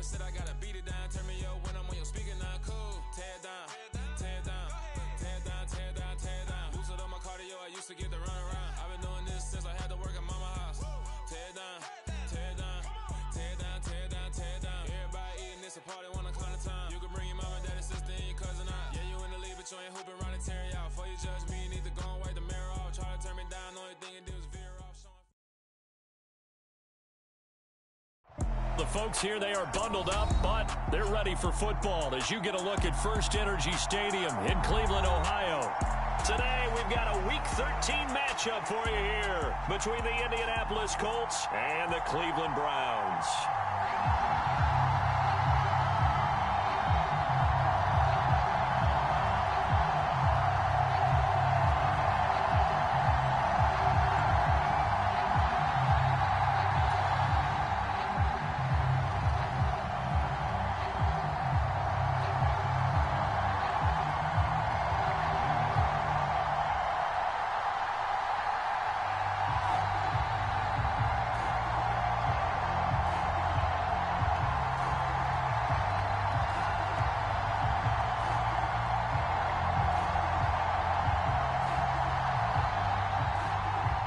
Never said I gotta beat it down. Turn me up when I'm on your speaker, now cool. Tear it down, tear it down, tear it down, tear it down, tear it down. Boosted up my cardio, I used to get the run around. I've been doing this since I had to work at mama house. Tear it down, tear it down, tear it down, tear it down, tear it down. Everybody eating this a party, wanna count of time. You can bring your mama, daddy, sister, and your cousin out. Yeah, you in the league, but you ain't hooping around and tearing out. Before you judge me, you need to go and wipe the mirror off. Try to turn me down, only thing you do is veer off. The folks here, they are bundled up, but they're ready for football as you get a look at First Energy Stadium in Cleveland, Ohio. Today, we've got a Week 13 matchup for you here between the Indianapolis Colts and the Cleveland Browns.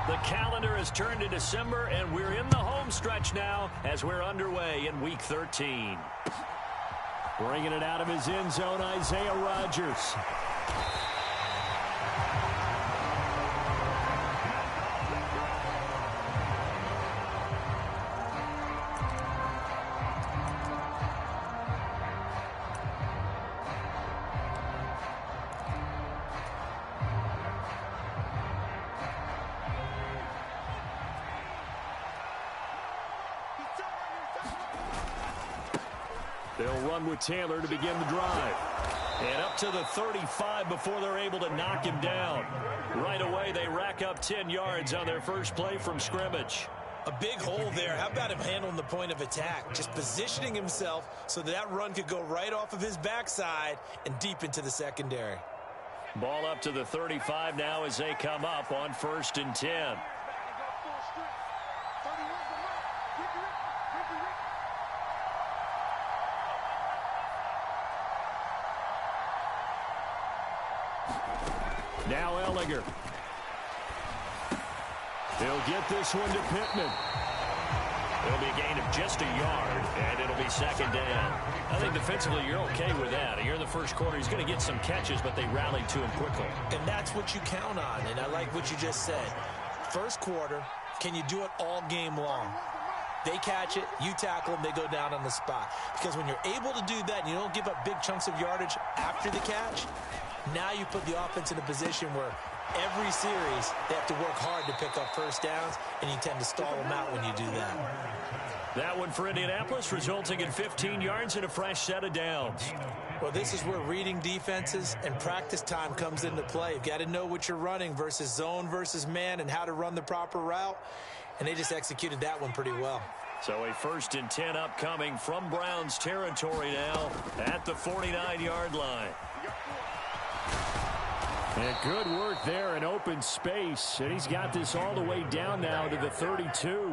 The calendar has turned to December, and we're in the home stretch now as we're underway in Week 13. Bringing it out of his end zone, Isaiah Rodgers. They'll run with Taylor to begin the drive. And up to the 35 before they're able to knock him down. Right away, they rack up 10 yards on their first play from scrimmage. A big hole there. How about him handling the point of attack? Just positioning himself so that run could go right off of his backside and deep into the secondary. Ball up to the 35 now as they come up on 1st and 10. Now Ellinger. He'll get this one to Pittman. It'll be a gain of just a yard, and it'll be second down. I think defensively you're okay with that. Here in the first quarter, he's going to get some catches, but they rallied to him quickly. And that's what you count on, and I like what you just said. First quarter, can you do it all game long? They catch it, you tackle them, they go down on the spot. Because when you're able to do that and you don't give up big chunks of yardage after the catch, now you put the offense in a position where every series they have to work hard to pick up first downs, and you tend to stall them out when you do that. That one for Indianapolis, resulting in 15 yards and a fresh set of downs. Well, this is where reading defenses and practice time comes into play. You've got to know what you're running versus zone versus man and how to run the proper route, and they just executed that one pretty well. So a 1st and 10 upcoming from Browns territory now at the 49-yard line. And good work there in open space. And he's got this all the way down now to the 32.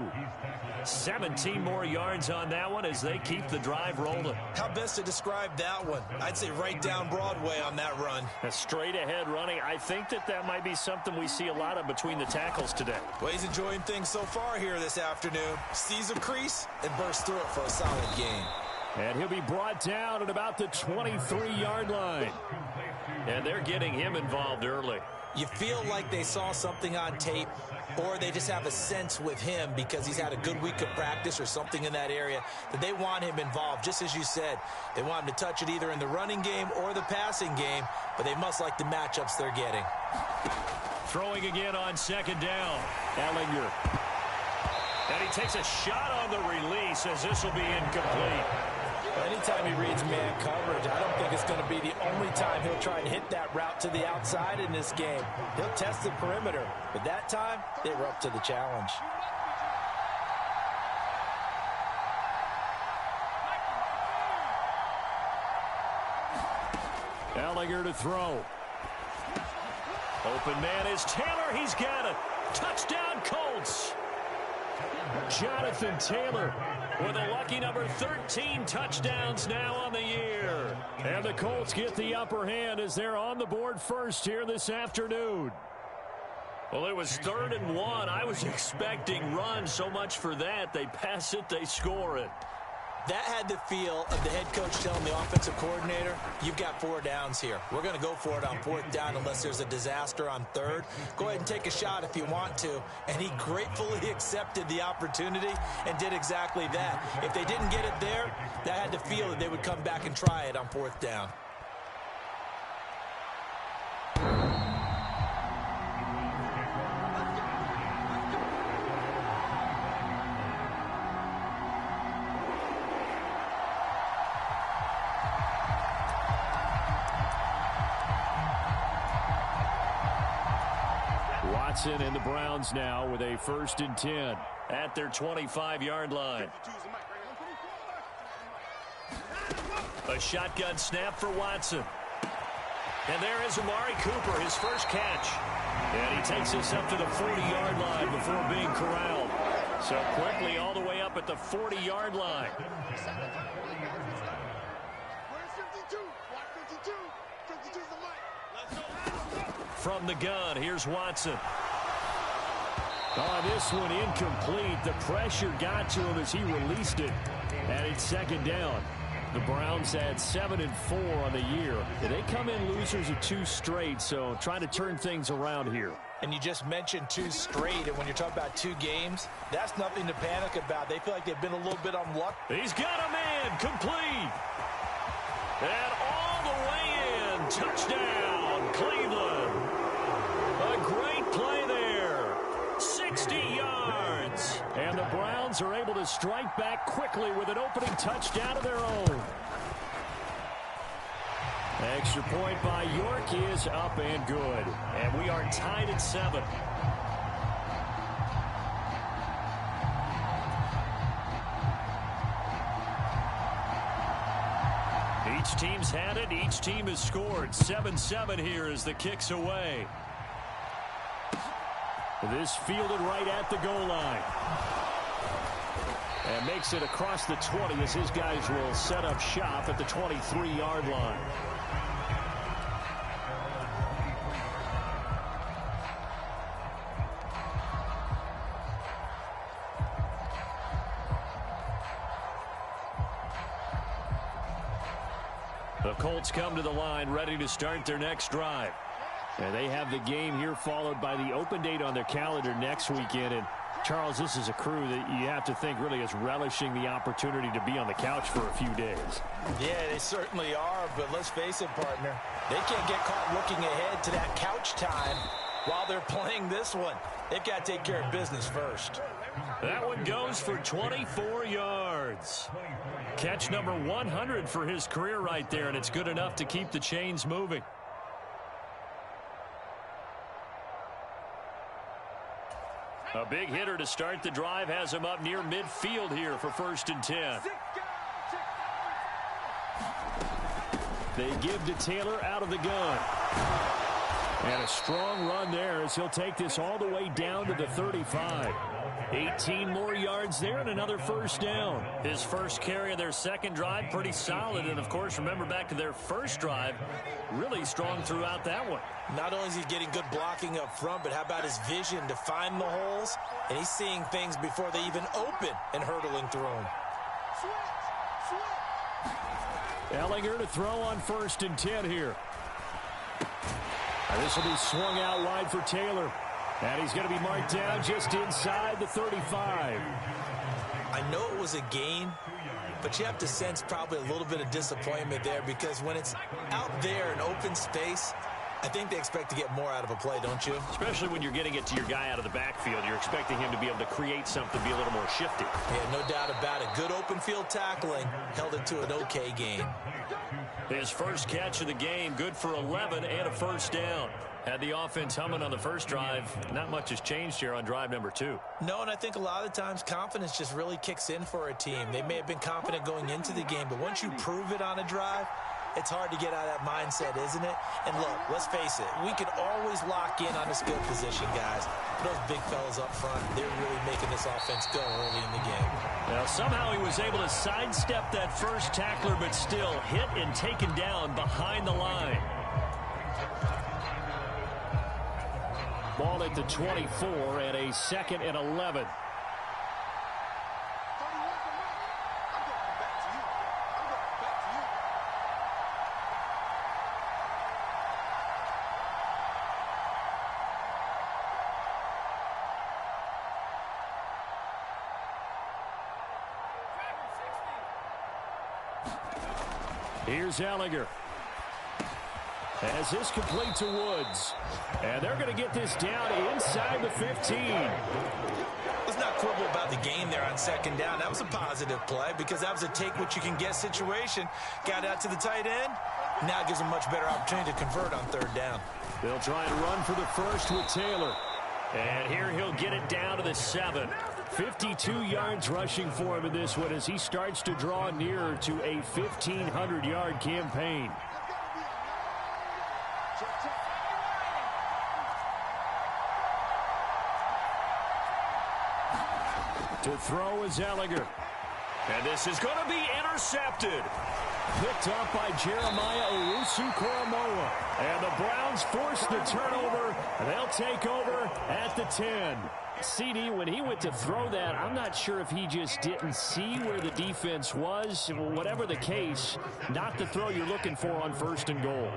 17 more yards on that one as they keep the drive rolling. How best to describe that one? I'd say right down Broadway on that run. A straight ahead running. I think that might be something we see a lot of between the tackles today. Well, he's enjoying things so far here this afternoon. Sees a crease and bursts through it for a solid gain. And he'll be brought down at about the 23-yard line. And they're getting him involved early. You feel like they saw something on tape, or they just have a sense with him because he's had a good week of practice or something in that area that they want him involved. Just as you said, they want him to touch it either in the running game or the passing game, but they must like the matchups they're getting. Throwing again on second down. Ellinger. And he takes a shot on the release as this will be incomplete. Anytime he reads man coverage, I don't think it's going to be the only time he'll try and hit that route to the outside in this game. He'll test the perimeter, but that time, they were up to the challenge. Ellinger to throw. Open man is Taylor. He's got it. Touchdown, Colts. Jonathan Taylor with a lucky number 13 touchdowns now on the year. And the Colts get the upper hand as they're on the board first here this afternoon. Well, it was 3rd and 1. I was expecting run, so much for that. They pass it, they score it. That had the feel of the head coach telling the offensive coordinator, you've got 4 downs here. We're going to go for it on 4th down unless there's a disaster on 3rd. Go ahead and take a shot if you want to. And he gratefully accepted the opportunity and did exactly that. If they didn't get it there, that had the feel that they would come back and try it on 4th down. Watson and the Browns now with a 1st and 10 at their 25-yard line. A shotgun snap for Watson. And there is Amari Cooper, his first catch. And he takes us up to the 40-yard line before being corralled. So quickly all the way up at the 40-yard line. From the gun, here's Watson. Oh, this one incomplete. The pressure got to him as he released it. And it's 2nd down. The Browns had 7 and 4 on the year. They come in losers of 2 straight, so trying to turn things around here. And you just mentioned 2 straight, and when you're talking about 2 games, that's nothing to panic about. They feel like they've been a little bit unlucky. He's got a man, complete. And all the way in, touchdown, Cleveland. A great play there, 60 yards. And the Browns are able to strike back quickly with an opening touchdown of their own. Extra point by York is up and good. And we are tied at 7. Each team's had it. Each team has scored. 7-7 here as the kick's away. This fielded right at the goal line. And makes it across the 20 as his guys will set up shop at the 23-yard line. The Colts come to the line ready to start their next drive. And they have the game here followed by the open date on their calendar next weekend. And Charles, this is a crew that you have to think really is relishing the opportunity to be on the couch for a few days. Yeah, they certainly are, but let's face it, partner. They can't get caught looking ahead to that couch time while they're playing this one. They've got to take care of business first. That one goes for 24 yards. Catch number 100 for his career right there, and it's good enough to keep the chains moving. A big hitter to start the drive has him up near midfield here for 1st and 10. They give to Taylor out of the gun. And a strong run there as he'll take this all the way down to the 35. 18 more yards there and another 1st down. His first carry of their second drive, pretty solid. And, of course, remember back to their first drive, really strong throughout that one. Not only is he getting good blocking up front, but how about his vision to find the holes? And he's seeing things before they even open and hurtling through them. Ellinger to throw on 1st and 10 here. And this will be swung out wide for Taylor. And he's going to be marked down just inside the 35. I know it was a gain, but you have to sense probably a little bit of disappointment there because when it's out there in open space, I think they expect to get more out of a play, don't you? Especially when you're getting it to your guy out of the backfield. You're expecting him to be able to create something, be a little more shifty. Yeah, no doubt about it. Good open field tackling held it to an okay gain. His first catch of the game, good for 11 and a 1st down. Had the offense humming on the first drive. Not much has changed here on drive number 2. No, and I think a lot of times confidence just really kicks in for a team. They may have been confident going into the game, but once you prove it on a drive, it's hard to get out of that mindset, isn't it? And look, let's face it, we can always lock in on a skill position, guys. Those big fellas up front, they're really making this offense go early in the game. Now, somehow he was able to sidestep that first tackler, but still hit and taken down behind the line. Ball at the 24 and a 2nd and 11. Here's Ellinger. As this complete to Woods. And they're going to get this down inside the 15. Let's not quibble about the gain there on 2nd down. That was a positive play because that was a take-what-you-can-get situation. Got out to the tight end. Now gives them much better opportunity to convert on 3rd down. They'll try and run for the first with Taylor. And here he'll get it down to the 7. 52 yards rushing for him in this one as he starts to draw nearer to a 1,500-yard campaign. To throw is Ellinger. And this is going to be intercepted. Picked up by Jeremiah Owusu-Koramoah. And the Browns force the turnover. They'll take over at the 10. CD, when he went to throw that, I'm not sure if he just didn't see where the defense was. Whatever the case, not the throw you're looking for on 1st and goal.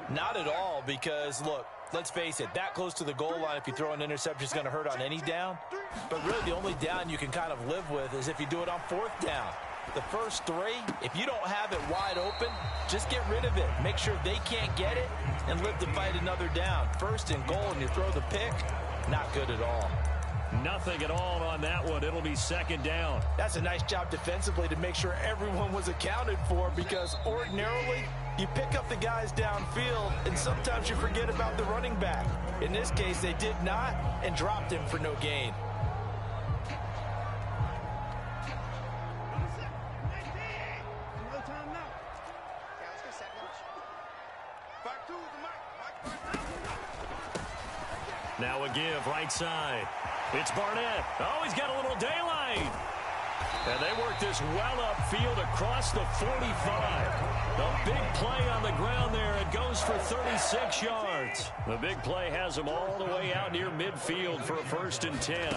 Not at all because, look, let's face it, that close to the goal line, if you throw an interception, is going to hurt on any down. But really the only down you can kind of live with is if you do it on 4th down. The first 3, if you don't have it wide open, just get rid of it. Make sure they can't get it and live to fight another down. 1st and goal and you throw the pick, not good at all. Nothing at all on that one. It'll be 2nd down. That's a nice job defensively to make sure everyone was accounted for because ordinarily you pick up the guys downfield and sometimes you forget about the running back. In this case, they did not and dropped him for no gain. Now a give right side. It's Barnett. Oh, he's got a little daylight. And they work this well upfield across the 45. The big play on the ground there. It goes for 36 yards. The big play has him all the way out near midfield for a 1st and 10.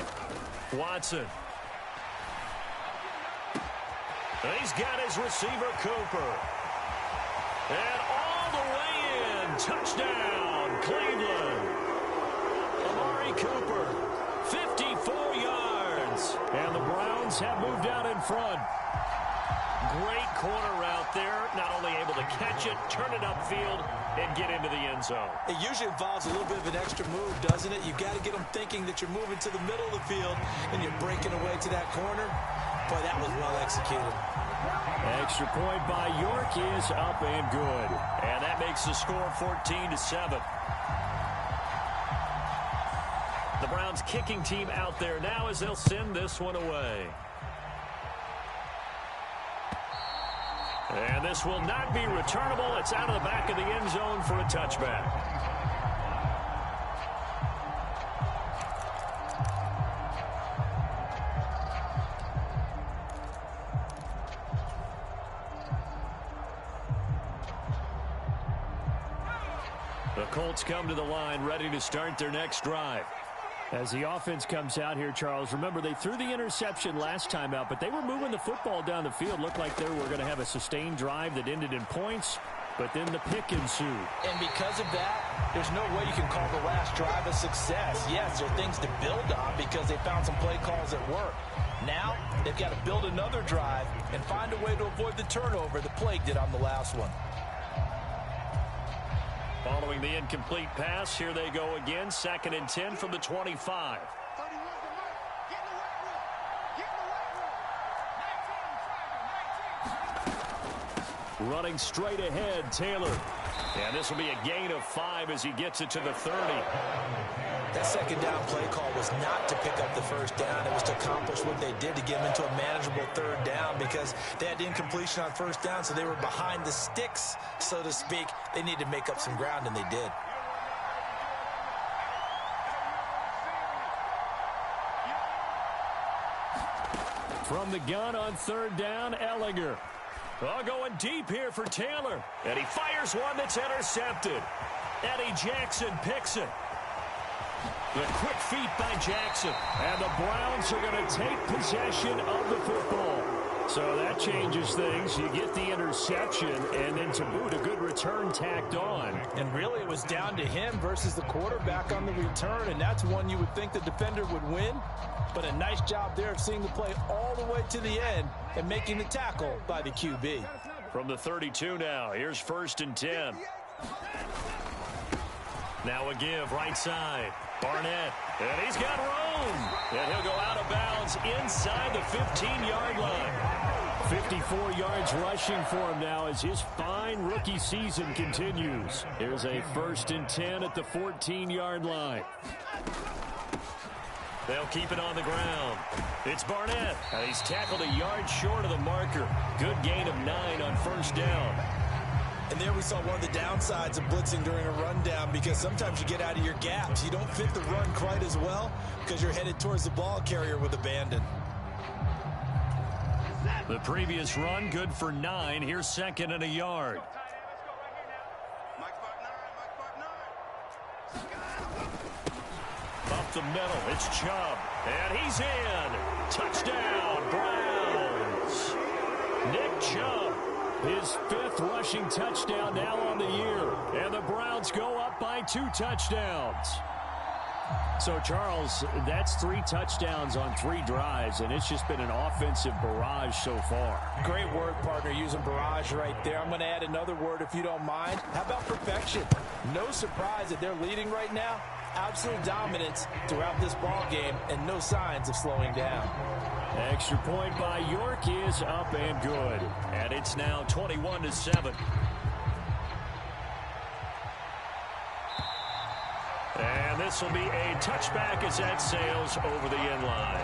Watson. And he's got his receiver, Cooper. And all the way in. Touchdown, Cleveland. Amari Cooper, 54 yards. And the Browns have moved out in front. Great corner route there. Not only able to catch it, turn it upfield, and get into the end zone. It usually involves a little bit of an extra move, doesn't it? You've got to get them thinking that you're moving to the middle of the field and you're breaking away to that corner. Boy, that was well executed. Extra point by York is up and good. And that makes the score 14-7. The Browns kicking team out there now as they'll send this one away. And this will not be returnable. It's out of the back of the end zone for a touchback. The Colts come to the line ready to start their next drive. As the offense comes out here, Charles, remember they threw the interception last time out, but they were moving the football down the field. Looked like they were going to have a sustained drive that ended in points, but then the pick ensued. And because of that, there's no way you can call the last drive a success. Yes, there are things to build on because they found some play calls that work. Now, they've got to build another drive and find a way to avoid the turnover the plague did on the last one. Following the incomplete pass, here they go again. 2nd and 10 from the 25. Running straight ahead, Taylor. And this will be a gain of 5 as he gets it to the 30. That 2nd down play call was not to pick up the 1st down. It was to accomplish what they did to get them into a manageable 3rd down because they had incompletion on 1st down, so they were behind the sticks, so to speak. They needed to make up some ground, and they did. From the gun on third down, Ellinger. Oh, going deep here for Taylor. And he fires one that's intercepted. Eddie Jackson picks it. The quick feet by Jackson. And the Browns are going to take possession of the football. So that changes things. You get the interception, and then to boot, a good return tacked on. And really, it was down to him versus the quarterback on the return, and that's one you would think the defender would win. But a nice job there of seeing the play all the way to the end and making the tackle by the QB. From the 32 now, here's 1st and 10. Now a give right side. Barnett, and he's got room. And he'll go out of bounds inside the 15-yard line. 54 yards rushing for him now as his fine rookie season continues. Here's a 1st and 10 at the 14-yard line. They'll keep it on the ground. It's Barnett, and he's tackled a yard short of the marker. Good gain of 9 on 1st down. And there we saw one of the downsides of blitzing during a rundown, because sometimes you get out of your gaps. You don't fit the run quite as well because you're headed towards the ball carrier with abandon. The previous run good for 9. Here's 2nd and a yard. Up the middle, it's Chubb. And he's in. Touchdown, Browns. Nick Chubb. His 5th rushing touchdown now on the year. And the Browns go up by 2 touchdowns. So, Charles, that's 3 touchdowns on 3 drives, and it's just been an offensive barrage so far. Great word, partner, using barrage right there. I'm going to add another word if you don't mind. How about perfection? No surprise that they're leading right now. Absolute dominance throughout this ball game and no signs of slowing down. Extra point by York is up and good. And it's now 21-7. And this will be a touchback as that sails over the end line.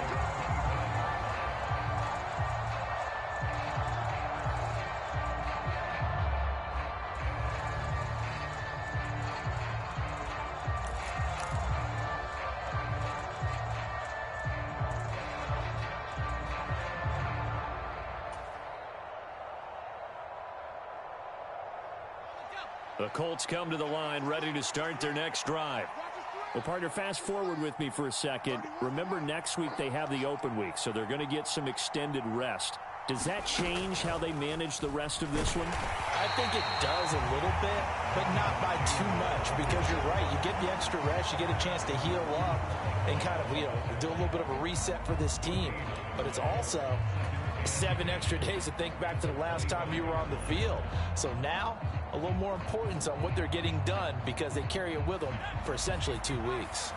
The Colts come to the line ready to start their next drive. Well, partner, fast forward with me for a second. Remember, next week they have the open week, so they're going to get some extended rest. Does that change how they manage the rest of this one? I think it does a little bit, but not by too much, because you're right. You get the extra rest, you get a chance to heal up and kind of, do a little bit of a reset for this team. But it's also 7 extra days to think back to the last time you were on the field. So now, a little more importance on what they're getting done, because they carry it with them for essentially 2 weeks.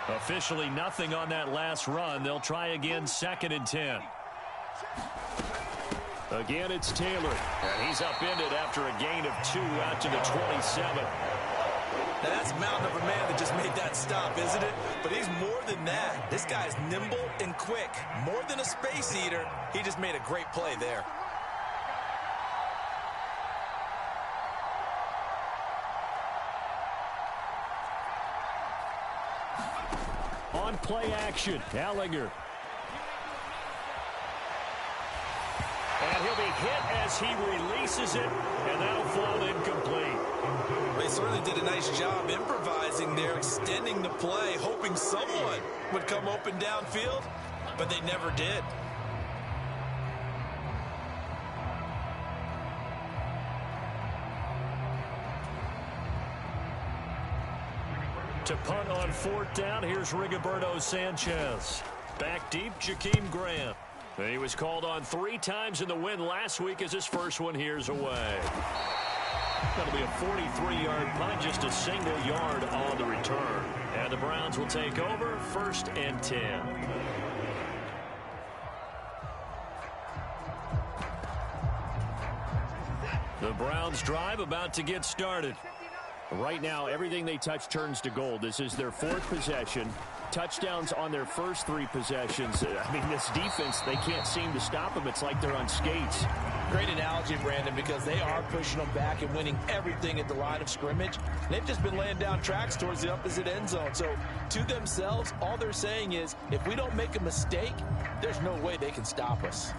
Officially nothing on that last run. They'll try again, 2nd and 10. Again, it's Taylor. And he's upended after a gain of 2 out to the 27. Now, that's a mountain of a man that just made that stop, isn't it? But he's more than that. This guy's nimble and quick. More than a space eater. He just made a great play there. On play action, Ellinger. And he'll be hit as he releases it, and that'll fall incomplete. They certainly did a nice job improvising there, extending the play, hoping someone would come open downfield, but they never did. To punt on 4th down, here's Rigoberto Sanchez. Back deep, Jakeem Grant. He was called on 3 times in the win last week as his first one here's away. That'll be a 43-yard punt, just a single yard on the return. And the Browns will take over, 1st and 10. The Browns drive about to get started. Right now, everything they touch turns to gold. This is their 4th possession. Touchdowns on their first 3 possessions. I mean, this defense, they can't seem to stop them. It's like they're on skates. Great analogy, Brandon, because they are pushing them back and winning everything at the line of scrimmage. They've just been laying down tracks towards the opposite end zone. So to themselves, all they're saying is, if we don't make a mistake, there's no way they can stop us.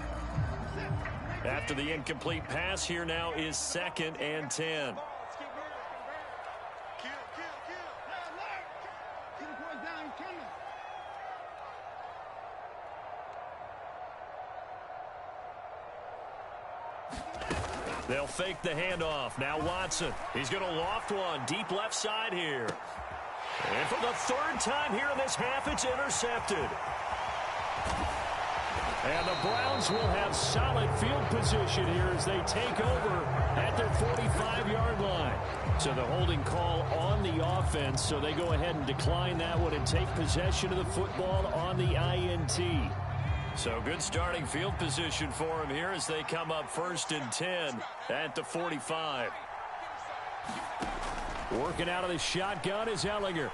After the incomplete pass, here now is 2nd and 10. They'll fake the handoff. Now Watson. He's going to loft one deep left side here. And for the 3rd time here in this half, it's intercepted. And the Browns will have solid field position here as they take over at their 45-yard line. So the holding call on the offense, so they go ahead and decline that one and take possession of the football on the INT. So good starting field position for him here as they come up 1st and 10 at the 45. Working out of the shotgun is Ellinger.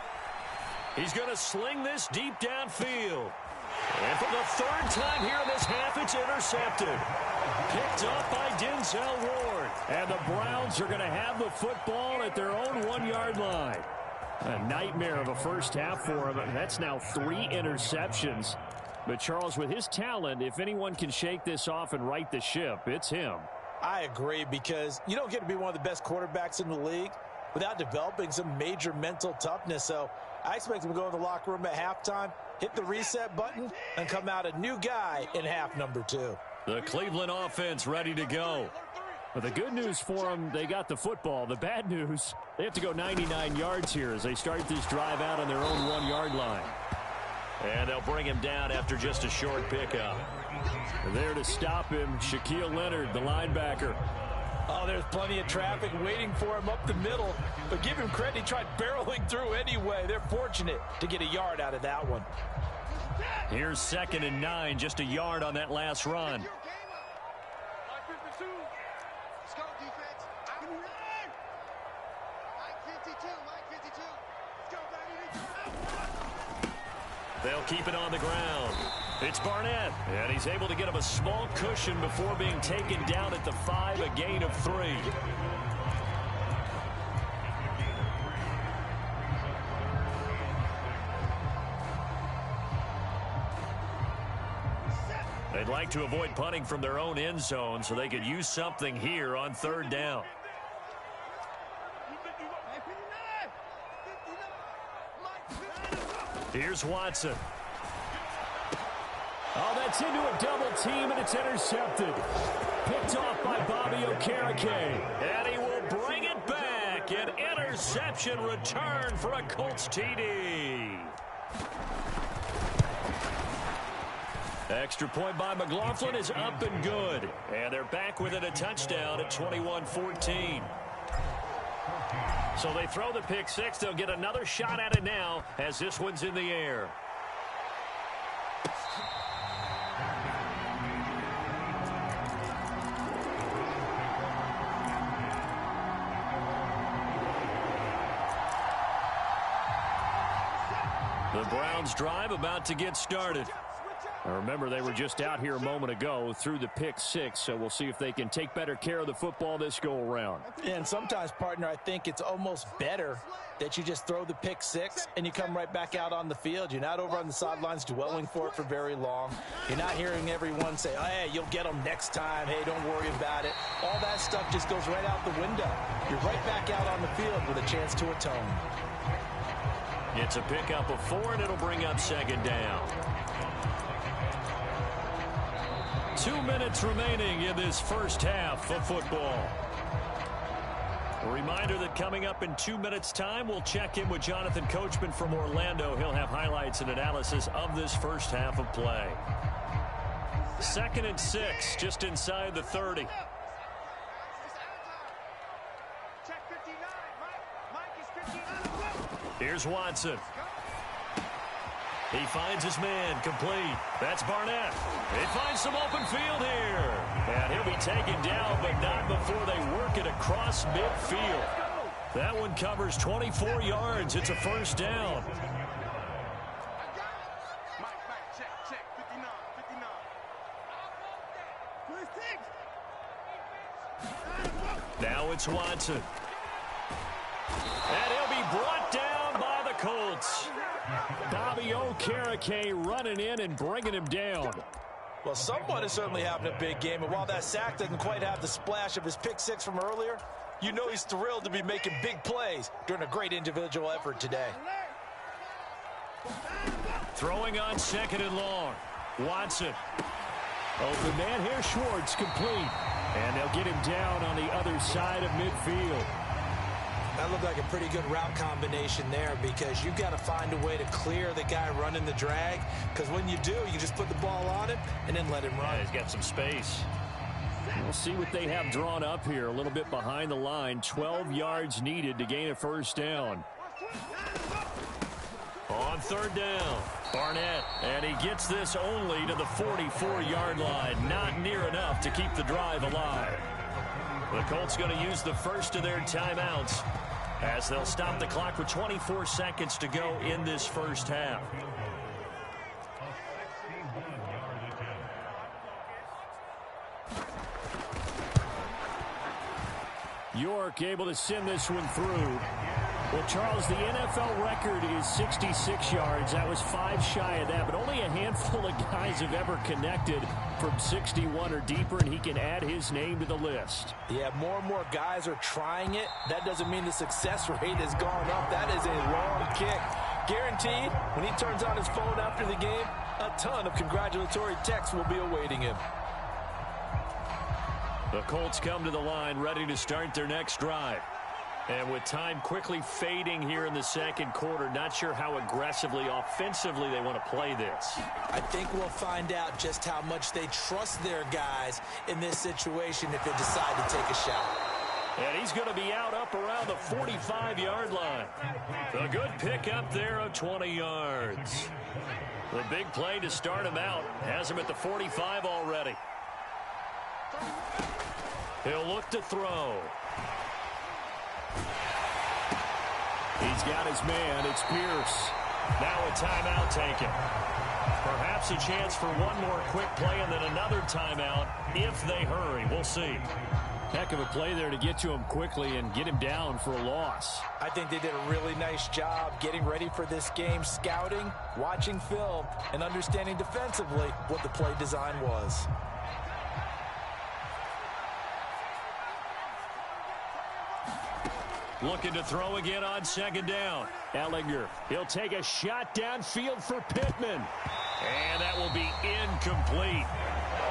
He's going to sling this deep downfield. And for the 3rd time here in this half, it's intercepted. Picked up by Denzel Ward. And the Browns are going to have the football at their own 1-yard line. A nightmare of a first half for him. That's now 3 interceptions. But, Charles, with his talent, if anyone can shake this off and right the ship, it's him. I agree, because you don't get to be one of the best quarterbacks in the league without developing some major mental toughness. So I expect him to go in the locker room at halftime, hit the reset button, and come out a new guy in half number 2. The Cleveland offense ready to go. But the good news for them, they got the football. The bad news, they have to go 99 yards here as they start this drive out on their own 1-yard line. And they'll bring him down after just a short pickup. There to stop him, Shaquille Leonard, the linebacker. Oh, there's plenty of traffic waiting for him up the middle. But give him credit, he tried barreling through anyway. They're fortunate to get a yard out of that one. Here's 2nd and 9, just a yard on that last run. They'll keep it on the ground. It's Barnett, and he's able to get him a small cushion before being taken down at the 5, a gain of 3. They'd like to avoid punting from their own end zone so they could use something here on 3rd down. Here's Watson. Oh, that's into a double team, and it's intercepted. Picked off by Bobby Okereke. And he will bring it back. An interception return for a Colts TD. Extra point by McLaughlin is up and good. And they're back within a touchdown at 21-14. So they throw the pick 6. They'll get another shot at it now as this one's in the air. The Browns drive about to get started. Now remember, they were just out here a moment ago through the pick 6, so we'll see if they can take better care of the football this go-around. And sometimes, partner, I think it's almost better that you just throw the pick 6 and you come right back out on the field. You're not over on the sidelines dwelling for it for very long. You're not hearing everyone say, oh, hey, you'll get them next time. Hey, don't worry about it. All that stuff just goes right out the window. You're right back out on the field with a chance to atone. It's a pickup of 4, and it'll bring up 2nd down. 2 minutes remaining in this first half of football. A reminder that coming up in 2 minutes' time, we'll check in with Jonathan Coachman from Orlando. He'll have highlights and analysis of this first half of play. 2nd and 6, just inside the 30. Here's Watson. He finds his man, complete. That's Barnett. He finds some open field here. And he'll be taken down, but not before they work it across midfield. That one covers 24 yards. It's a first down. Now it's Watson. And he'll be brought down by the Colts. Bobby Okereke running in and bringing him down. Well, someone is certainly having a big game, and while that sack doesn't quite have the splash of his pick six from earlier, you know he's thrilled to be making big plays during a great individual effort today. Throwing on 2nd and long. Watson. Open man here, Schwartz, complete. And they'll get him down on the other side of midfield. That looked like a pretty good route combination there, because you've got to find a way to clear the guy running the drag, because when you do, you just put the ball on him and then let him run. Yeah, he's got some space. We'll see what they have drawn up here. A little bit behind the line. 12 yards needed to gain a first down. On 3rd down, Barnett, and he gets this only to the 44-yard line. Not near enough to keep the drive alive. The Colts going to use the first of their timeouts as they'll stop the clock with 24 seconds to go in this first half. York able to send this one through. Well, Charles, the NFL record is 66 yards. That was 5 shy of that, but only a handful of guys have ever connected from 61 or deeper, and he can add his name to the list. Yeah, more and more guys are trying it. That doesn't mean the success rate has gone up. That is a long kick. Guaranteed, when he turns on his phone after the game, a ton of congratulatory texts will be awaiting him. The Colts come to the line ready to start their next drive. And with time quickly fading here in the second quarter, not sure how aggressively, offensively they want to play this. I think we'll find out just how much they trust their guys in this situation if they decide to take a shot. And he's going to be out up around the 45-yard line. A good pickup there of 20 yards. The big play to start him out has him at the 45 already. He'll look to throw. He's got his man. It's Pierce. Now a timeout taken. Perhaps a chance for one more quick play and then another timeout if they hurry. We'll see. Heck of a play there to get to him quickly and get him down for a loss. I think they did a really nice job getting ready for this game, scouting, watching film, and understanding defensively what the play design was. Looking to throw again on 2nd down. Ellinger, he'll take a shot downfield for Pittman. And that will be incomplete.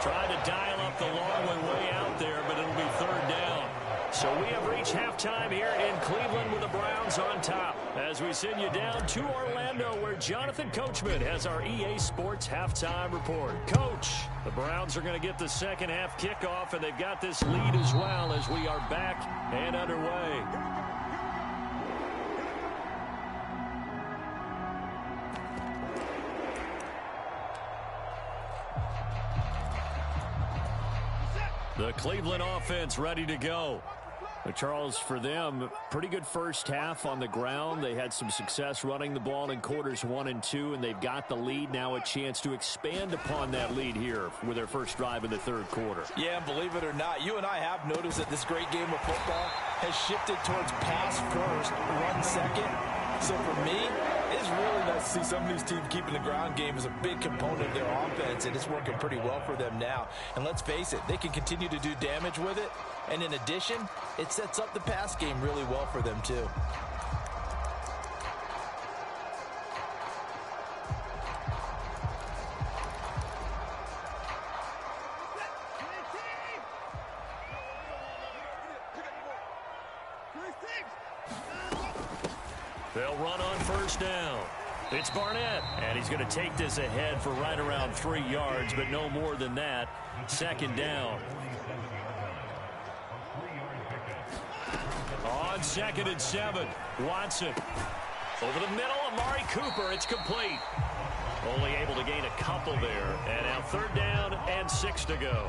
Trying to dial up the long way out there, but it'll be 3rd down. So we have reached halftime here in Cleveland with the Browns on top. As we send you down to Orlando, where Jonathan Coachman has our EA Sports halftime report. Coach, the Browns are going to get the second half kickoff, and they've got this lead as well as we are back and underway. The Cleveland offense ready to go. But Charles, for them, pretty good first half on the ground. They had some success running the ball in quarters 1 and 2, and they've got the lead now, a chance to expand upon that lead here with their first drive in the 3rd quarter. Yeah, and believe it or not, you and I have noticed that this great game of football has shifted towards pass first, run second. So for me, it's really nice to see some of these teams keeping the ground game as a big component of their offense, and it's working pretty well for them now. And let's face it, they can continue to do damage with it. And in addition, it sets up the pass game really well for them too. They'll run on 1st down. It's Barnett, and he's going to take this ahead for right around 3 yards, but no more than that. 2nd down. On 2nd and 7, Watson. Over the middle, Amari Cooper. It's complete. Only able to gain a couple there. And now 3rd down and 6 to go.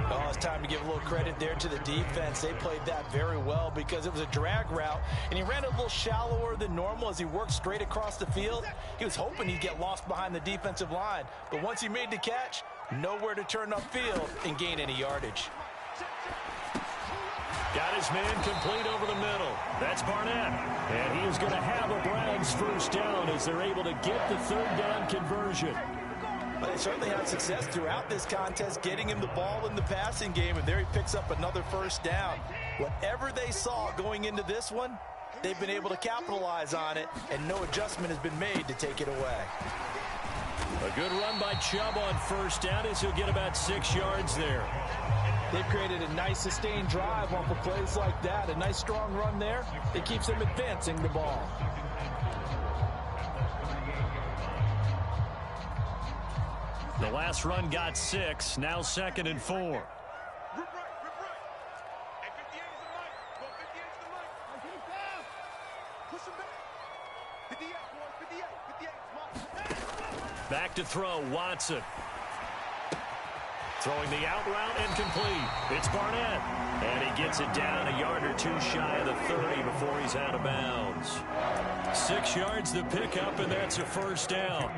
Oh, it's time to give a little credit there to the defense. They played that very well because it was a drag route, and he ran a little shallower than normal as he worked straight across the field. He was hoping he'd get lost behind the defensive line, but once he made the catch, nowhere to turn upfield and gain any yardage. Got his man complete over the middle. That's Barnett. And he is going to have a Browns first down as they're able to get the third down conversion. But they certainly had success throughout this contest, getting him the ball in the passing game, and there he picks up another first down. Whatever they saw going into this one, they've been able to capitalize on it, and no adjustment has been made to take it away. A good run by Chubb on first down as he'll get about 6 yards there. They've created a nice sustained drive off of plays like that. A nice strong run there. It keeps them advancing the ball. The last run got 6. Now 2nd and 4. Back to throw, Watson. Throwing the out route and complete. It's Barnett. And he gets it down a yard or 2 shy of the 30 before he's out of bounds. 6 yards the pickup, and that's a first down.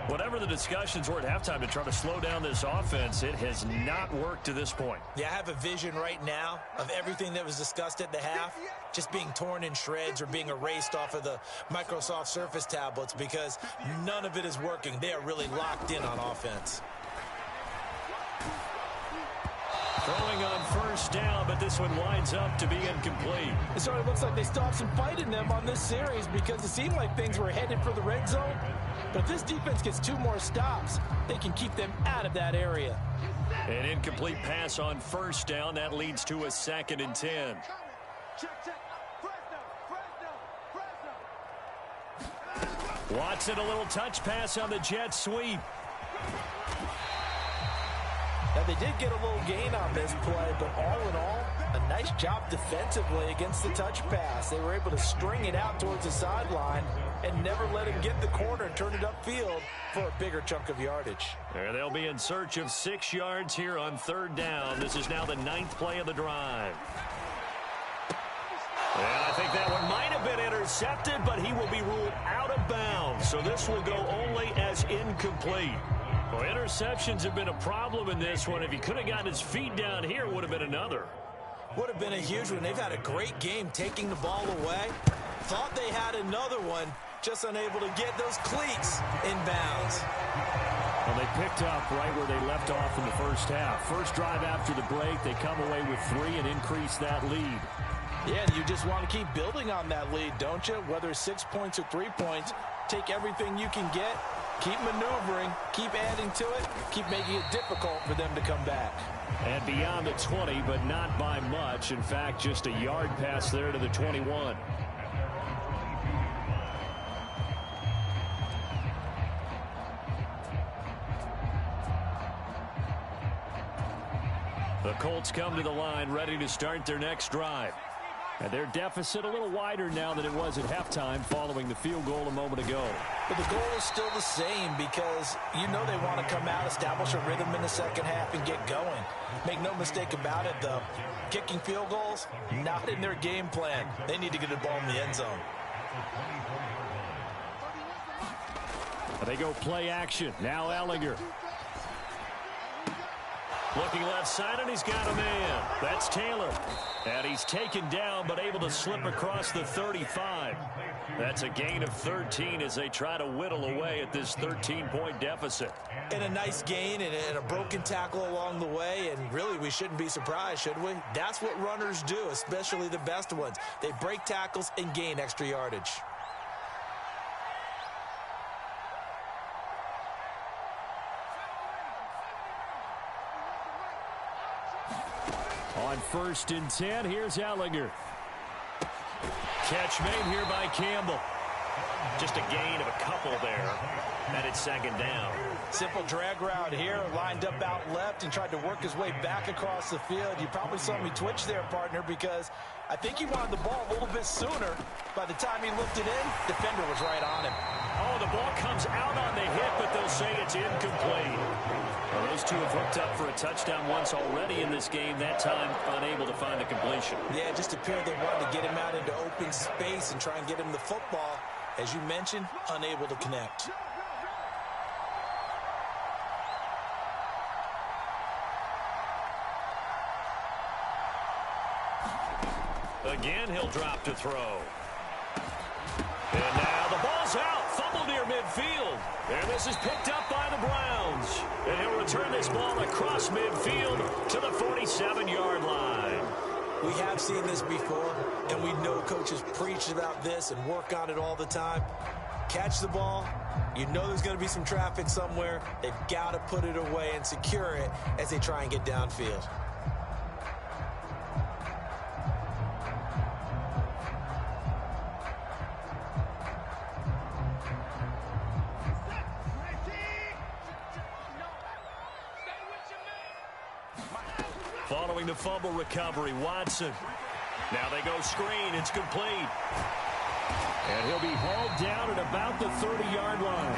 Whatever the discussions were at halftime to try to slow down this offense, it has not worked to this point. Yeah, I have a vision right now of everything that was discussed at the half just being torn in shreds or being erased off of the Microsoft Surface tablets because none of it is working. They are really locked in on offense. Throwing on first down, but this one winds up to be incomplete. It sort of looks like they still have some fight in them on this series because it seemed like things were headed for the red zone. But if this defense gets 2 more stops, they can keep them out of that area. An incomplete pass on first down. That leads to a 2nd and 10. Watson, a little touch pass on the jet sweep. Now, they did get a little gain on this play, but all in all, a nice job defensively against the touch pass. They were able to string it out towards the sideline and never let him get the corner and turn it upfield for a bigger chunk of yardage. There they'll be in search of 6 yards here on 3rd down. This is now the 9th play of the drive. And I think that one might have been intercepted, but he will be ruled out of bounds. So this will go only as incomplete. Well, interceptions have been a problem in this one. If he could have gotten his feet down here, it would have been another. Would have been a huge one. They've had a great game taking the ball away. Thought they had another one, just unable to get those cleats in bounds. Well, they picked up right where they left off in the first half. First drive after the break, they come away with 3 and increase that lead. Yeah, you just want to keep building on that lead, don't you? Whether it's 6 points or 3 points, take everything you can get, keep maneuvering, keep adding to it, keep making it difficult for them to come back. And beyond the 20, but not by much. In fact, just a yard pass there to the 21. The Colts come to the line, ready to start their next drive. And their deficit a little wider now than it was at halftime following the field goal a moment ago. But the goal is still the same because you know they want to come out, establish a rhythm in the second half, and get going. Make no mistake about it, though. Kicking field goals, not in their game plan. They need to get the ball in the end zone. They go play action. Now Ellinger. Looking left side, and he's got a man. That's Taylor. And he's taken down, but able to slip across the 35. That's a gain of 13 as they try to whittle away at this 13-point deficit. And a nice gain and a broken tackle along the way, and really we shouldn't be surprised, should we? That's what runners do, especially the best ones. They break tackles and gain extra yardage. On 1st and 10, here's Ellinger. Catch made here by Campbell. Just a gain of a couple there. And it's 2nd down. Simple drag route here, lined up out left and tried to work his way back across the field. You probably saw me twitch there, partner, because I think he wanted the ball a little bit sooner. By the time he looked it in, defender was right on him. Oh, the ball comes out on the hit, but they'll say it's incomplete. Well, those two have hooked up for a touchdown once already in this game, that time unable to find the completion. Yeah, just appeared they wanted to get him out into open space and try and get him the football. As you mentioned, unable to connect. Again, he'll drop to throw. And now the ball's out. Fumble near midfield. And this is picked up by the Browns. And he'll return this ball across midfield to the 47-yard line. We have seen this before, and we know coaches preach about this and work on it all the time. Catch the ball. You know there's going to be some traffic somewhere. They've got to put it away and secure it as they try and get downfield. Following the fumble recovery, Watson. Now they go screen. It's complete. And he'll be hauled down at about the 30-yard line.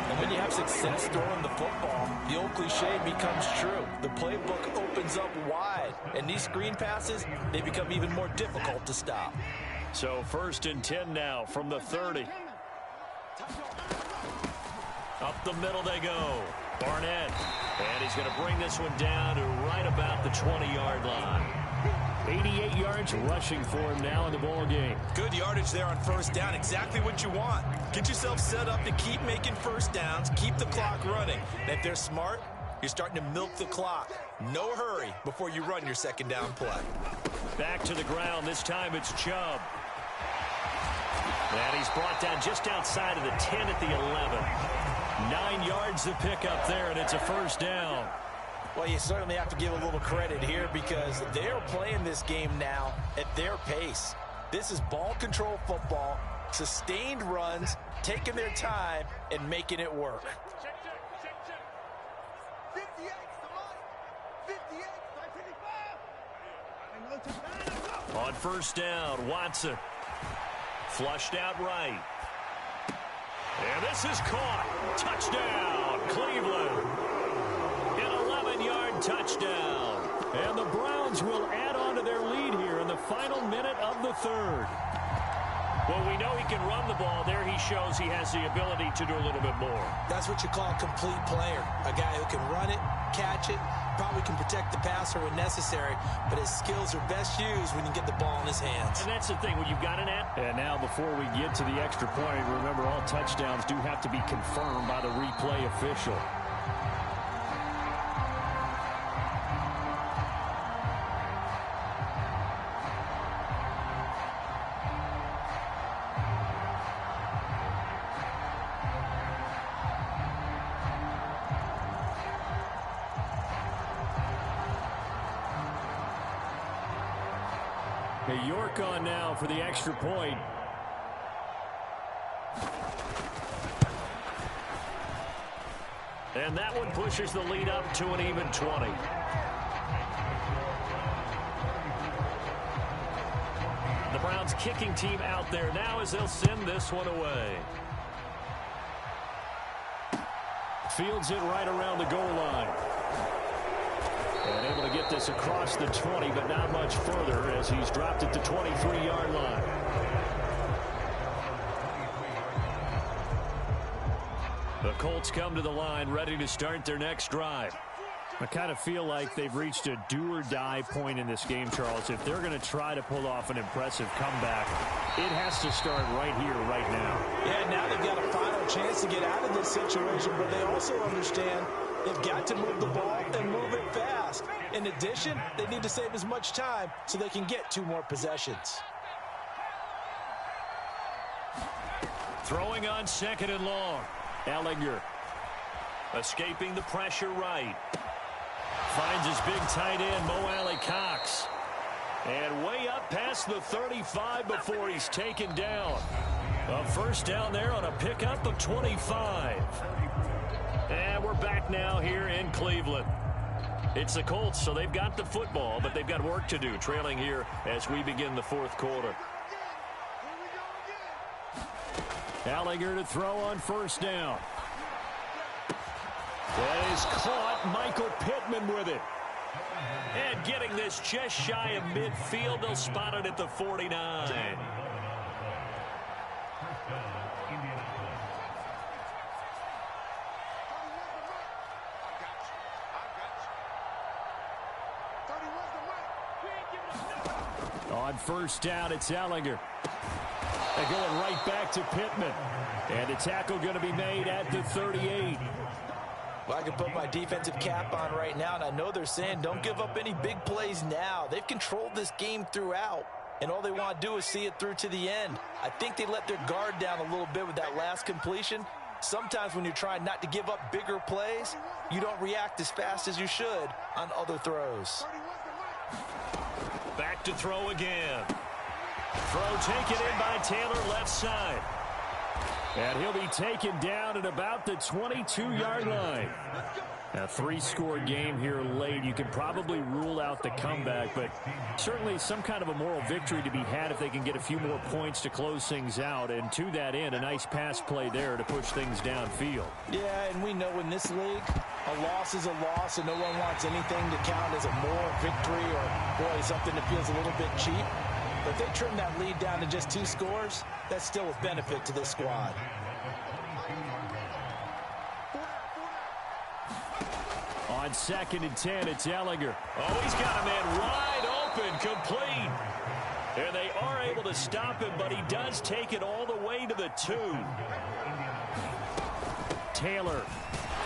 And when you have success throwing the football, the old cliche becomes true. The playbook opens up wide. And these screen passes, they become even more difficult to stop. So 1st and 10 now from the 30. Up the middle they go. Barnett. And he's going to bring this one down to right about the 20-yard line. 88 yards rushing for him now in the ball game. Good yardage there on 1st down. Exactly what you want. Get yourself set up to keep making 1st downs. Keep the clock running. And if they're smart, you're starting to milk the clock. No hurry before you run your 2nd down play. Back to the ground. This time it's Chubb. And he's brought down just outside of the 10 at the 11. 9 yards to pick up there, and it's a 1st down. Well, you certainly have to give a little credit here because they're playing this game now at their pace. This is ball control football, sustained runs, taking their time, and making it work. On 1st down, Watson. Flushed out right. And this is caught. Touchdown, Cleveland. An 11-yard touchdown. And the Browns will add on to their lead here in the final minute of the 3rd. Well, we know he can run the ball. There he shows he has the ability to do a little bit more. That's what you call a complete player. A guy who can run it, catch it, probably can protect the passer when necessary, but his skills are best used when you get the ball in his hands. And that's the thing, when you've got an at. And now before we get to the extra point, remember all touchdowns do have to be confirmed by the replay official. York on now for the extra point. And that one pushes the lead up to an even 20. The Browns kicking team out there now as they'll send this one away. Fields it right around the goal line. And able to get this across the 20, but not much further as he's dropped it to 23-yard line. The Colts come to the line ready to start their next drive. I kind of feel like they've reached a do-or-die point in this game, Charles. If they're going to try to pull off an impressive comeback, it has to start right here, right now. Yeah, now they've got a final chance to get out of this situation, but they also understand they've got to move the ball and move it fast. In addition, they need to save as much time so they can get 2 more possessions. Throwing on 2nd and long. Ellinger escaping the pressure right. Finds his big tight end, Mo Alley-Cox. And way up past the 35 before he's taken down. A 1st down there on a pickup of 25. And we're back now here in Cleveland. It's the Colts, so they've got the football, but they've got work to do, trailing here as we begin the 4th quarter. Ellinger to throw on 1st down. That is caught. Michael Pittman with it. And getting this just shy of midfield. They'll spot it at the 49. On first down, it's Ellinger. They're going right back to Pittman. And the tackle going to be made at the 38. Well, I can put my defensive cap on right now, and I know they're saying don't give up any big plays now. They've controlled this game throughout, and all they want to do is see it through to the end. I think they let their guard down a little bit with that last completion. Sometimes when you're trying not to give up bigger plays, you don't react as fast as you should on other throws. Back to throw again. Throw taken in by Taylor left side. And he'll be taken down at about the 22-yard line. A three-score game here late. You can probably rule out the comeback, but certainly some kind of a moral victory to be had if they can get a few more points to close things out. And to that end, a nice pass play there to push things downfield. Yeah, and we know in this league, a loss is a loss, and no one wants anything to count as a moral victory or, boy, something that feels a little bit cheap. But if they trim that lead down to just 2 scores, that's still a benefit to this squad. On 2nd and 10, it's Ellinger. Oh, he's got a man wide open, complete. And they are able to stop him, but he does take it all the way to the 2. Taylor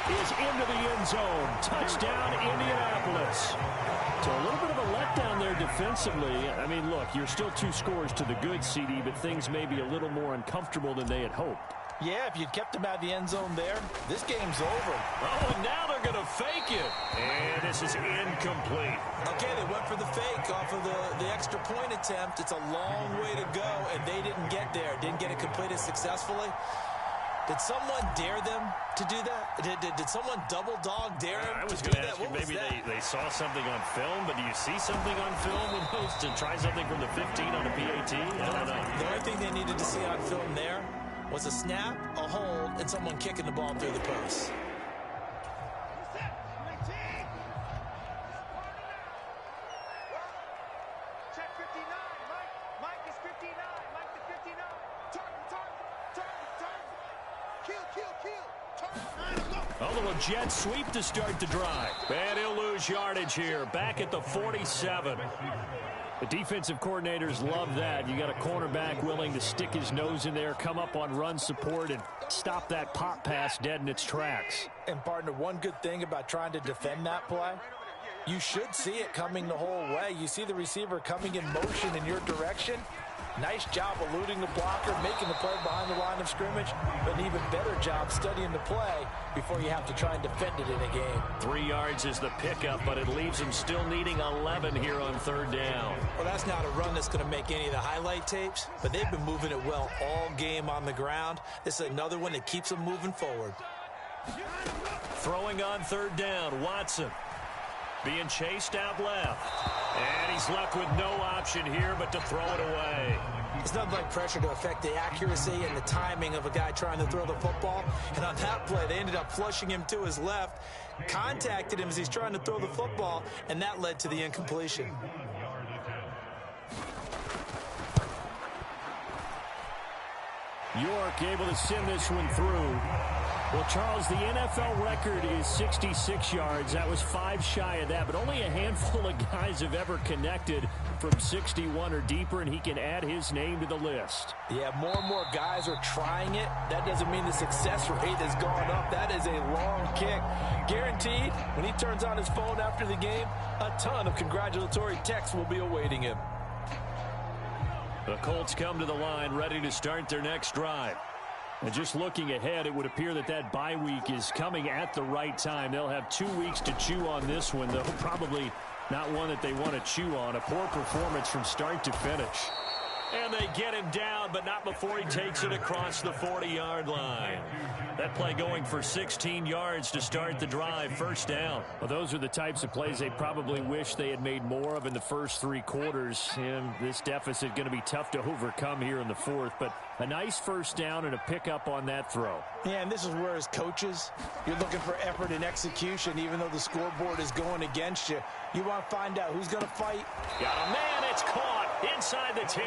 is into the end zone. Touchdown, Indianapolis. So a little bit of a letdown there defensively. I mean, look, you're still 2 scores to the good, CD, but things may be a little more uncomfortable than they had hoped. Yeah, if you'd kept them out of the end zone there, this game's over. Oh, and now they're going to fake it. And this is incomplete. Okay, they went for the fake off of the extra point attempt. It's a long way to go, and they didn't get there. Didn't get it completed successfully. Did someone dare them to do that? Did someone double dog dare them? I was going to ask you, maybe they saw something on film, but do you see something on film almost to try something from the 15 on a PAT? I don't know. The only thing they needed to see on film there was a snap, a hold, and someone kicking the ball through the post. Check 59, Mike is 59, Mike is 59. Kill. A little jet sweep to start the drive. And he'll lose yardage here, back at the 47. The defensive coordinators love that. You got a cornerback willing to stick his nose in there, come up on run support, and stop that pop pass dead in its tracks. And, partner, one good thing about trying to defend that play, you should see it coming the whole way. You see the receiver coming in motion in your direction. Nice job eluding the blocker, making the play behind the line of scrimmage, but an even better job studying the play before you have to try and defend it in a game. 3 yards is the pickup, but it leaves him still needing 11 here on 3rd down. Well, that's not a run that's going to make any of the highlight tapes, but they've been moving it well all game on the ground. This is another one that keeps them moving forward. Throwing on 3rd down, Watson being chased out left. And he's left with no option here but to throw it away. It's nothing like pressure to affect the accuracy and the timing of a guy trying to throw the football. And on that play, they ended up flushing him to his left, contacted him as he's trying to throw the football, and that led to the incompletion. York able to send this one through. Well, Charles, the NFL record is 66 yards. That was 5 shy of that, but only a handful of guys have ever connected from 61 or deeper, and he can add his name to the list. Yeah, more and more guys are trying it. That doesn't mean the success rate has gone up. That is a long kick. Guaranteed, when he turns on his phone after the game, a ton of congratulatory texts will be awaiting him. The Colts come to the line, ready to start their next drive. And just looking ahead, it would appear that bye week is coming at the right time. They'll have 2 weeks to chew on this one, though probably not one that they want to chew on. A poor performance from start to finish. And they get him down, but not before he takes it across the 40-yard line. That play going for 16 yards to start the drive, 1st down. Well, those are the types of plays they probably wish they had made more of in the first 3 quarters. And this deficit going to be tough to overcome here in the 4th. But a nice 1st down and a pickup on that throw. Yeah, and this is where as coaches, you're looking for effort and execution, even though the scoreboard is going against you. You want to find out who's going to fight. Got a man, it's caught inside the 10.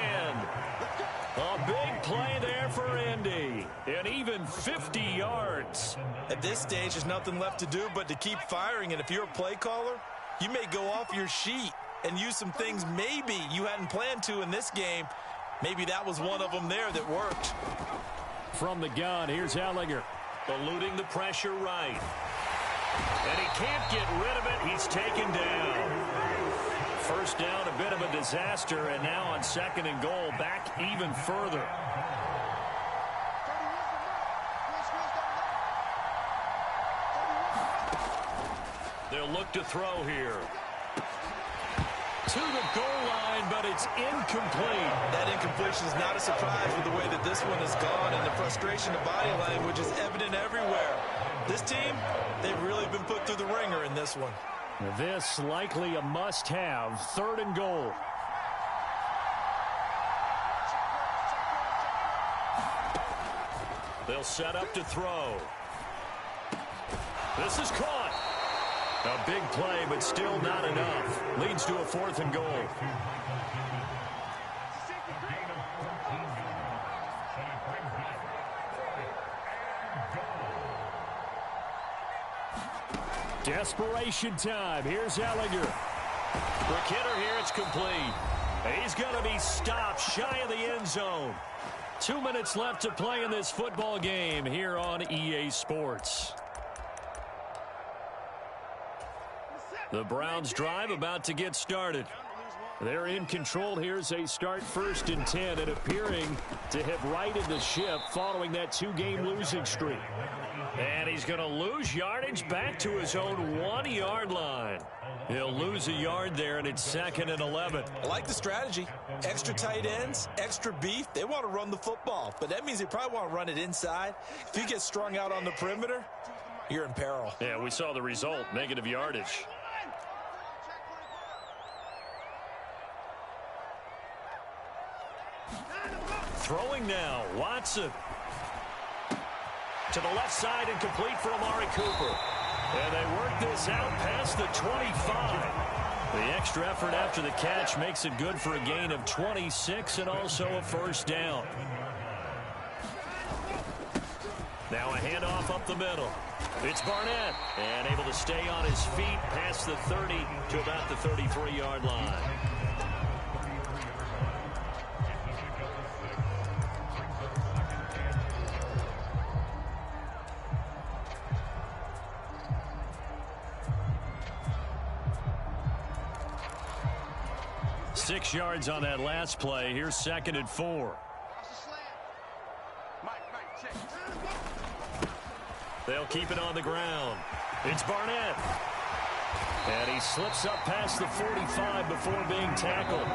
A big play there for Indy. And even 50 yards. At this stage, there's nothing left to do but to keep firing. And if you're a play caller, you may go off your sheet. and use some things maybe you hadn't planned to in this game. Maybe that was one of them there that worked. From the gun, here's Ellinger. Eluding the pressure right. And he can't get rid of it. He's taken down. First down, a bit of a disaster, and now on 2nd and goal, back even further. They'll look to throw here. To the goal line, but it's incomplete. That incompletion is not a surprise with the way that this one has gone, and the frustration of body language is evident everywhere. This team, they've really been put through the ringer in this one. This likely a must-have, 3rd and goal. They'll set up to throw. This is caught. A big play, but still not enough. Leads to a 4th and goal. Desperation time. Here's Ellinger. For Kidder here, it's complete. He's going to be stopped shy of the end zone. 2 minutes left to play in this football game here on EA Sports. The Browns drive about to get started. They're in control here as they start 1st and 10 and appearing to have righted the ship following that 2-game losing streak. And he's going to lose yardage back to his own 1-yard line. He'll lose a yard there, and it's 2nd and 11. I like the strategy. Extra tight ends, extra beef. They want to run the football, but that means they probably want to run it inside. If you get strung out on the perimeter, you're in peril. Yeah, we saw the result, negative yardage. Throwing now, Watson. To the left side and complete for Amari Cooper. And they work this out past the 25. The extra effort after the catch makes it good for a gain of 26 and also a 1st down. Now a handoff up the middle. It's Barnett. And able to stay on his feet past the 30 to about the 33-yard line. Six yards on that last play. Here's 2nd and 4. They'll keep it on the ground. It's Barnett. And he slips up past the 45 before being tackled.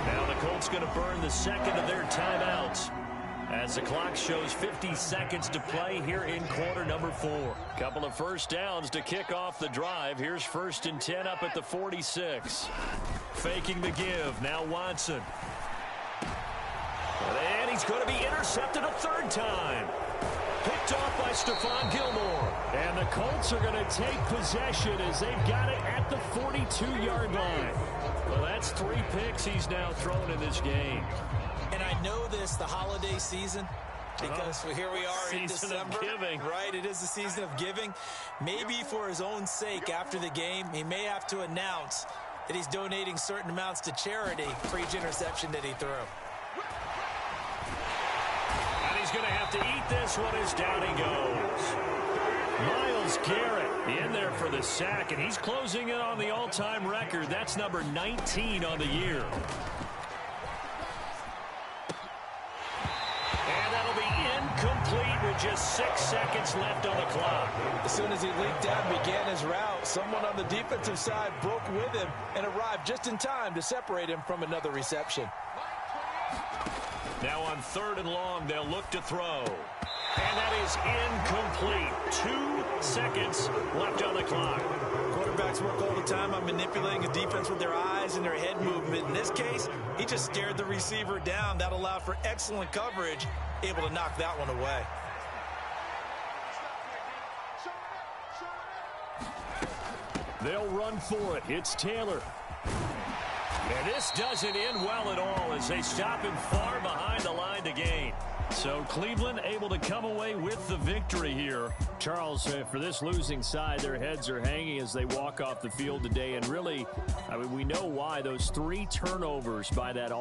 Now the Colts going to burn the 2nd of their timeouts as the clock shows 50 seconds to play here in quarter number 4. Couple of 1st downs to kick off the drive. Here's 1st and 10 up at the 46. Faking the give. Now Watson. And he's going to be intercepted a 3rd time. Picked off by Stephon Gilmore. And the Colts are going to take possession as they've got it at the 42-yard line. Well, that's 3 picks he's now thrown in this game. And I know this, the holiday season, because here we are in December. Season of giving. Right, it is the season of giving. Maybe for his own sake after the game, he may have to announce that he's donating certain amounts to charity for each interception that he threw. And he's going to have to eat this one as down he goes. Myles Garrett in there for the sack, and he's closing in on the all-time record. That's number 19 on the year. And that'll be incomplete with just 6 seconds left on the clock. As soon as he leaked out and began his route, someone on the defensive side broke with him and arrived just in time to separate him from another reception. Now on 3rd and long, they'll look to throw. And that is incomplete. 2 seconds left on the clock. Quarterbacks work all the time on manipulating a defense with their eyes and their head movement. In this case, he just stared the receiver down. That allowed for excellent coverage, able to knock that one away. They'll run for it. It's Taylor. And this doesn't end well at all as they stop him far behind the line to gain. So Cleveland able to come away with the victory here Charles, for this losing side, their heads are hanging as they walk off the field today. And really, I mean, we know why. Those 3 turnovers by that